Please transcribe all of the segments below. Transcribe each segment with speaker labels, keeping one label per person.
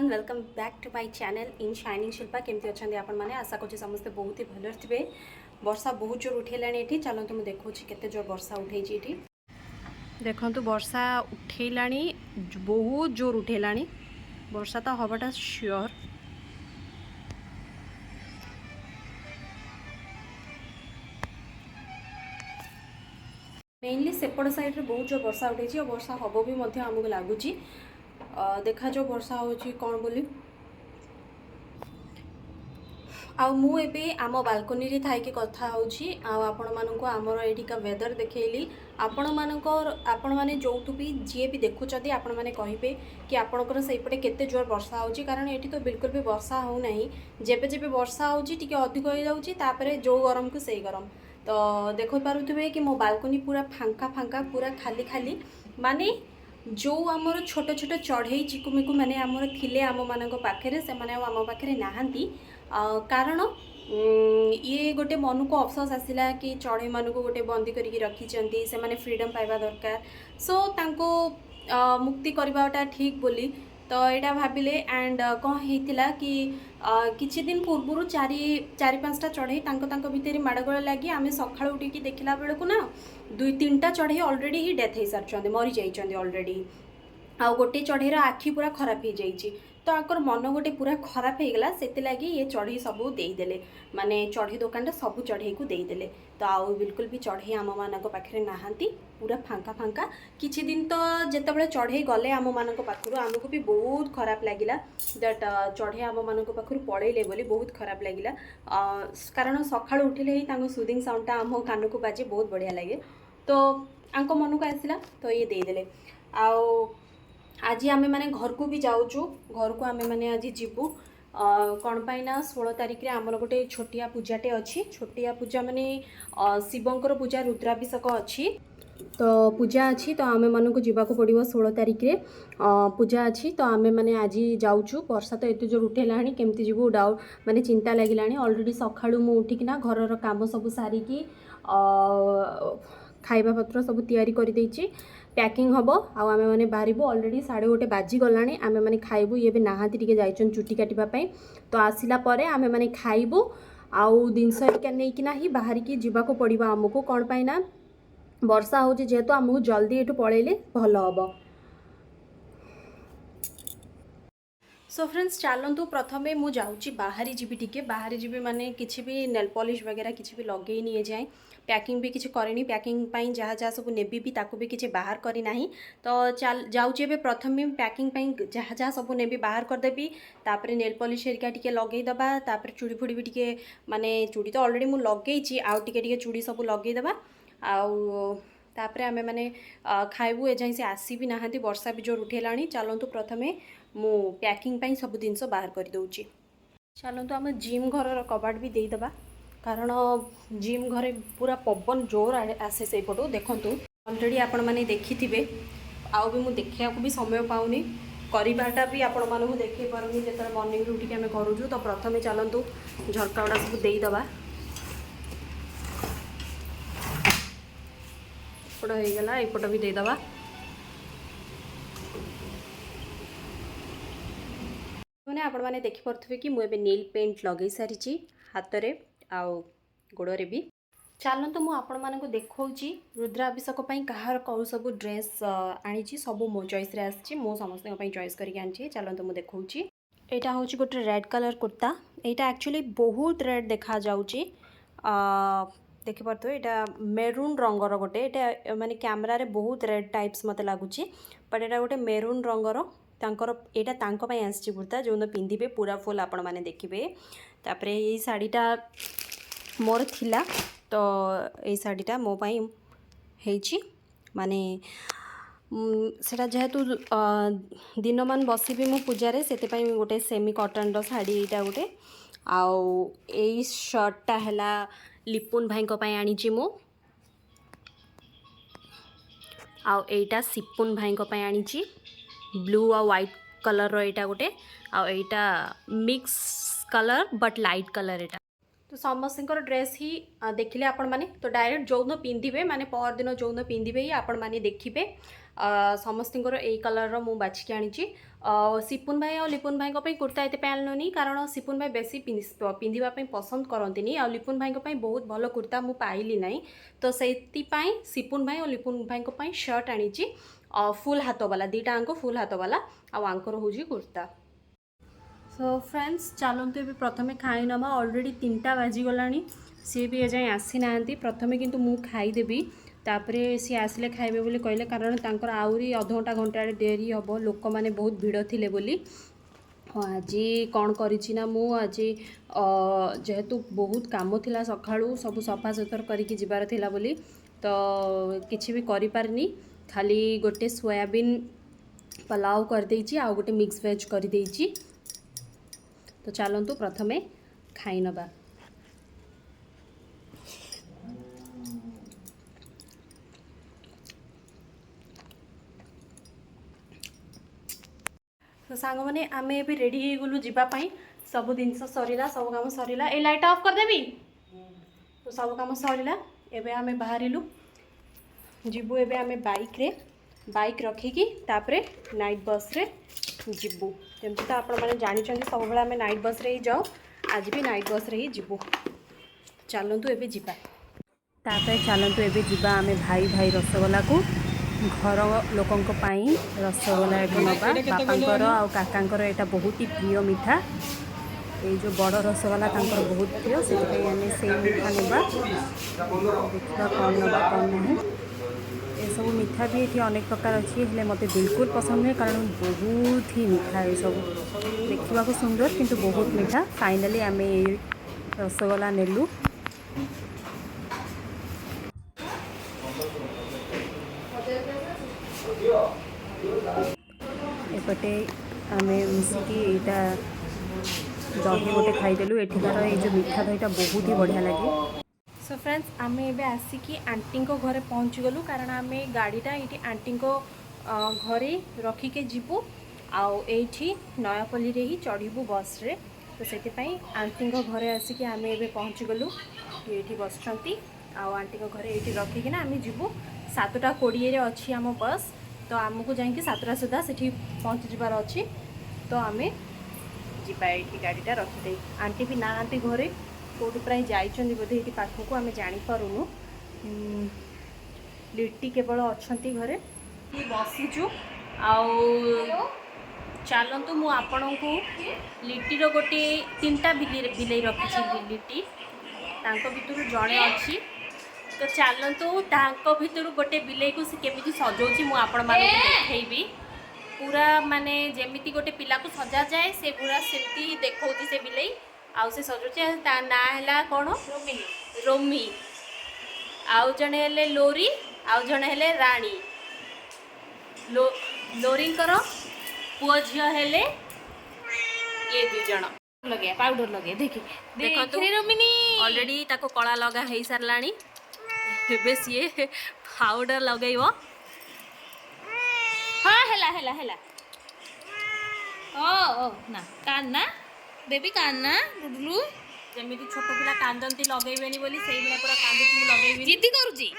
Speaker 1: Everyone welcome back to my channel in Shining Shilpa केमती अच्छा आपण मैंने आशा कर समस्ते बहुत ही भल थे। वर्षा बहुत जोर उठेला ये चलते मुझे देखा केते जोर वर्षा उठे देखु वर्षा उठेला बहुत जोर उठेला वर्षा तो हवाटा श्योर। मेनली सेपट साइड रे बहुत जोर वर्षा उठे और वर्षा हम भी आमको लगुच देखा जो वर्षा हो कौन बोली आउ एबे आम बालकनी रे थाइके कथा होची आपण मानक आमर एठिका वेदर देखैली आपण माने जोठु भी जी भी देखुचती आपण माने कहिबे कि आपणकर सेपटे केते जोर वर्षा होची कारण एठी तो बिल्कुल भी वर्षा हो नहीं। जेबे जेबे वर्षा होची टिके अधिक हो जाउची तापरे जो गरम को सही गरम तो देखो पारुथबे कि मो बालकनी पूरा फांका फांका पूरा खाली खाली माने जो आमर छोट छोट चढ़ई चिकुमिकु माने आमर थिले आम मानक पाखरे से माने आम पाखरे नाहांती कारण ये गोटे मन को अफसोस आसला कि चढ़ई मान को गोटे बंदी करके रखी से माने फ्रीडम पाइबा दरकार सो तांको मुक्ति करवाटा ठीक बोली तो यहाँ भाविले एंड कौन होता कि किछि दिन पूर्व चारि पांचटा चढ़ई भितर माड़गोड़ लगी आम सका उठिकी देखला बेलू ना 2-3टा चढ़ई ऑलरेडी ही डेथ हो सारी मरी जाइए ऑलरेडी आ गोटे चढ़ईर आखि पूरा खराब हो जाइए तो आकर मन गोटे पूरा खराब हो गला से लगी ये चढ़ई सबू देदेले माने चढ़ई दुकान सबू चढ़ई को देदेले तो आउ बिल्कुल भी चढ़ई आम मान पाखे नहांती पूरा फांका फांका किछि दिन तो जितेबाला चढ़ई गले आम मान पाखु आमको भी बहुत खराब लगिला दैट चढ़ई आम मान पाखु पड़ेले बोली बहुत खराब लगिला कारण सका उठिले ही सुदिंग साउंडटा आम कान को बाजे बहुत बढ़िया लगे तो आंको मन को आसला तो ये देदेले आउ आज आमे माने घर को भी जाऊँ घर को आमे माने आज जीवु कौन पाई ना 16 तारिख रे आमर गोटे छोटिया पूजाटे अच्छी छोटिया पूजा माने शिवंकर पूजा रुद्राभिषेक अच्छी तो पूजा अच्छी तो आमे मन को जीवाक पड़ो 16 तारिख रे पूजा अच्छी तो आमे माने आज जाऊँ वर्षा तो एत जोर उठेला केमती जीवु डाउट माने चिंता लगिला ऑलरेडी सकाळू मु उठिकिना घरर काम सब सारिकी खाइबा पत्र सब तैयारी कर देइछि पैकिंग हम आमे मैंने बाहर ऑलरेडी 1:30 बाजिगला आमे मैंने खाइबू ये भी नहांती टिके जाइछन चुटी काटिबा तो आसिला परे आमे मैंने खाइबू आउ जिनस नहीं ही बाहर की जीवाक पड़ो आमको कौन पाई ना वर्षा हो जेहेतु आमको जल्दी एठू पलैले भल हम। सो फ्रेंड्स चलतु प्रथमे मु जाऊँगी बाहर जीवी टिके बाहर जीवी माने किसी भी नेल पॉलिश वगैरह किसी भी लगे नहीं जाए पैकिंग भी किसी करनी पैकिंग पाई जहाँ जहाँ सब नेबी भी ताकू भी किसी बाहर करना तो चल जाऊँगी प्रथमे पैकिंग पाई जहाँ जहाँ सब नेबी बाहर करदेवी तापर नेल पॉलिश हेरिका टिके लगेदेबा तापर चूड़ी फुड़ी भी टिके माने चूड़ी तो ऑलरेडी मु लगेइछि आउ टिके चूड़ी सब लगेदेबा आउ तापर आमे माने खाइबू एजाई से आसी भी नहांती वर्षा भी जोर उठेलाणी चलतु प्रथमे मु पैकिंग पाई सब जिनस बाहर कर दउची चलतु आम जिम घर कबाट भी देदेबा कारण जिम घरे पूरा पवन जोर आसे से पटू देखंतु ऑलरेडी आपण माने देखिथिबे आउ भी मु देखिया को भी समय पाउनी करवाटा भी आपण मानू देखे पारुनी जेत मॉर्निंग रू उठिक आम करूँ तो प्रथमे चलतु झरका गुड़ा सब देदेबा एपट होगला एपट भी देदेबा मैंने आपण मैंने देखिपे कि मुझे नील पेंट लगे सारी हाथ में आउ गोड़े भी चलतु मु आपण मानक देखौची रुद्राभिषेक कहार कौ सब ड्रेस आनी सब मो चॉइस रे आसी मो समस्त चॉइस करके आनी चलतु मु देखौची एटा होची गोटे रेड कलर कुर्ता एटा एक्चुअली बहुत रेड देखा जाउची देखिपे यहाँ मेरून रंगर गोटे ये माने कैमरा रे बहुत रेड टाइप्स मत लगुच बट एटा गोटे मेरून रंगर तांकर एटा तांको पई आसी कुर्ता जो पिंधिबे पूरा फुल आपण माने देखिबे तापर ये साड़ीटा मोर थिला तो ये साड़ीटा मो पई हेची माने सेटा जेहेतु दिन मान बसबी मु पूजारे से गोटे सेमी कॉटन रो साड़ी एटा गोटे आउ ए शर्टटा हैला लिपुन भाई को पई आनी मु आउ एटा सिपुन भाई को पई आनी ब्लू आ व्हाइट कलर रो एटा गोटे आ एटा mix colour but light colour एटा तो समस्त ड्रेस ही देखिले आपण माने तो डायरेक्ट जो पिंधे माने पर दिन जो पिंधे ही आपण माने देखिए समस्त यही कलर मु बाछिकी आनी सिपुन भाई और लिपुन भाई को कुर्ता एत आनुनी कारण सिपुन भाई बेसी पिंधापी पसंद करती आ लिपुन भाई को बहुत भल कुर्ता मु पाइली ना तो से सिपुन भाई और लिपुन भाई को शर्ट आनी फुल हाथ वाला दीटा आंक फुल हाथ वाला आंकर हूँ कुर्ता। सो फ्रेंड्स चलते ये प्रथम खाई नवा ऑलरेडी 3टा बाजिगला सी भी एजाएँ आसी ना प्रथम किंतु मु खाईदेवी तापरे सी आसिले खाइबे बोली कहले कारण तांकर आउरी अध घंटा घंटा डेरी हम लोक मैंने बहुत भिड़ थिले बोली आज कौन करिछि ना मु आज जेहेतु बहुत काम थिला सकाळू सब सफा सुतर करके जिबार थिला बोली तो किछि भी करि पारनी खाली गोटे सोयाबीन पुलाव कर देछि आ गोटे मिक्स वेज कर देछि। तो चलतु प्रथमे खाई नबा। तो सांग मैंने आम ए रेडी हो गलु जीवाई सब जिनस सरला सब कम सरला ए लाइट ऑफ कर देबी तो सब कम सरला एबे आमे बाहरिलु जीवु एबे आमे बाइक रखिकी तापरे नाइट बस रे जीवु जमती तो आपण मैंने जानी सब बेला आमे नाइट बस रे ही जाओ आज भी नाइट बस रे ही जीवु। चलतु एबे जीवा तापरे चलतु एबे जीवा आमे भाई भाई रसगोला को घर लोकों रसगोला ये नवा बापांकर आ काकांकर यहाँ बहुत ही प्रिय मिठा ये जो बड़ रसगोला तांकर बहुत प्रिय से मिठा नेबा देखा कौन नवा कौन नहीं ये सब मिठा भी ये अनेक प्रकार अच्छी हेले मते बिल्कुल पसंद नहीं कारण बहुत ही मिठा ये सब देखा सुंदर किंतु बहुत मिठा फाइनाली आम ये रसगोला नेलु। एपटे आम मिसिकी यहाँ दही गोटे खाईदेलु एठिकार ये जो मिठा दहीटा बहुत ही बढ़िया लगे। सो फ्रेंड्स आम एबे आसिकी आंटी घरे पहुँची गलु कारण आम गाड़ीटा ये आंटी घरे रखिके जीवु आठी नयापल्ली रे ही चढ़ू बस रे तो से आंटी घरे आसिकी आम एबे पहुँची गलु ये बसचंती आंटी घरे ये रखिकिना आम जीवु 7:20 अच्छी आम बस तो आमको जाकि 7टा सुधा से पहुँची जबार अच्छी तो आम जीवा ये गाड़ीटा रखीदे आंटी भी ना घरे कौटी प्राय जाइछन्ती बोधे ये पाखक आम जानीपारूनु लिट्टी केवल अच्छा घरे बसीचु चलतु मु आपण को लिट्टीर गोटे 3टा बिले रखी लिट्टी भितर जड़े अच्छी तो चलतु तांको भितर गोटे बिले को केमी सजाऊँ मुझे आपण देखी पूरा माने जेमिति गोटे पिला को सजा जाए से पूरा सेमती देखा से बिले आउ से सजाऊँ ता ना है कौन रोमी आउ जड़े हेले लोरी आउ जड़े हेले राणी लोरींकर पुओ झील हेले ये 2 जण लगे पाउडर लगे देखो रोमिनी ऑलरेडी ताको कला लगा हो साराणी एबे सी पाउडर लगेब हाँ हेला हेला हेला ओ ना कान्ना बेबी कान्ना डुडलू जमी छोट पिला कांदती लगेबेनी बोली से पूरा कांदी लगेबी जिद्दी करूची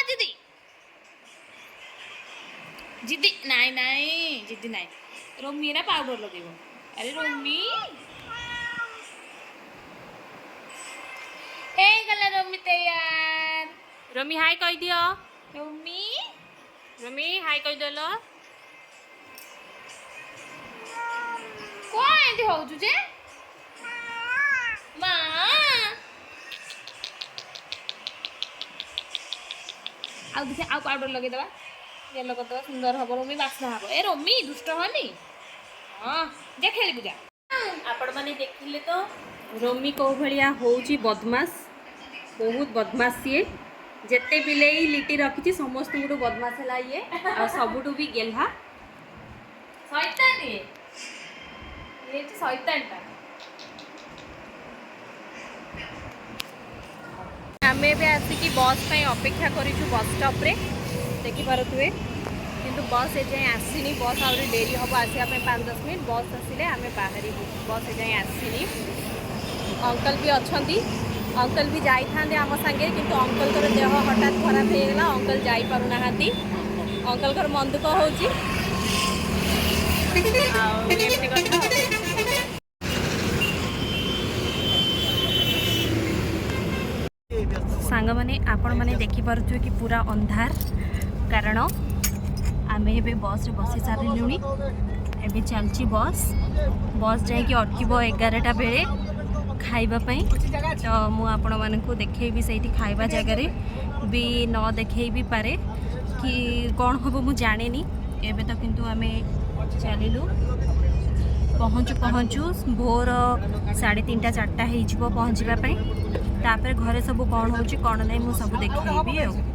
Speaker 1: जिद्दी जिद्दी नाई नाई जिद्दी नाई रोमी ना पाउडर लगेब अरे रोमी हे गला रोमी तैयार रोमी हाय कह दियो रोमी हाय कह देलो कौन एंती हो तुझे माँ आउ देखिए आउ पाउडर लगे दवा येलो कर दवा सुंदर हम रोमी बास्ना हम ए रोमी दुष्ट हनी हाँ जा खेल जा आपण मैंने देखिले तो रोमी कौ भाया होची बदमाश बहुत बदमाश सी जेते बिले लिट्टी रखी समस्त बदमाश है ये आ सबुठू भी गेल्हा शैतान ये शैतानटा आम ए आसिकी बस अपेक्षा करूँ बस स्टॉप रे देखिपे किंतु बस एजाएँ आसनी बस आहरी डेरी हम आसवाई 5-10 मिनट बस आसिले आम बाहर बस एजाएँ आसनी अंकल भी अछंती अंकल भी जाई थांदे आम संगे किंतु अंकल कर देह हठात खराब हो गला अंकल जाई पारु नाहांती अंकल कर मन दुख होची एमती कथा सांग माने आपण माने देखि पारुथु कि पूरा अंधार कारण आमे एबे बस रे बसी सारिलुनी एबे चलची बस बस जाई कि अटकिबो 11टा बेले खाइबा पई तो मु आपण मानकु देखैबी सेठी खाइबा जगह रे भी न देखै भी पारे कि कौन हम मु जाने एबे तो किंतु आमे चलिलु पहुँचु पहुँचु भोर 3:30 4टा हो पहुँचवाई तापर घरे सब कौन हो कौन नहीं मुझे सब देखी।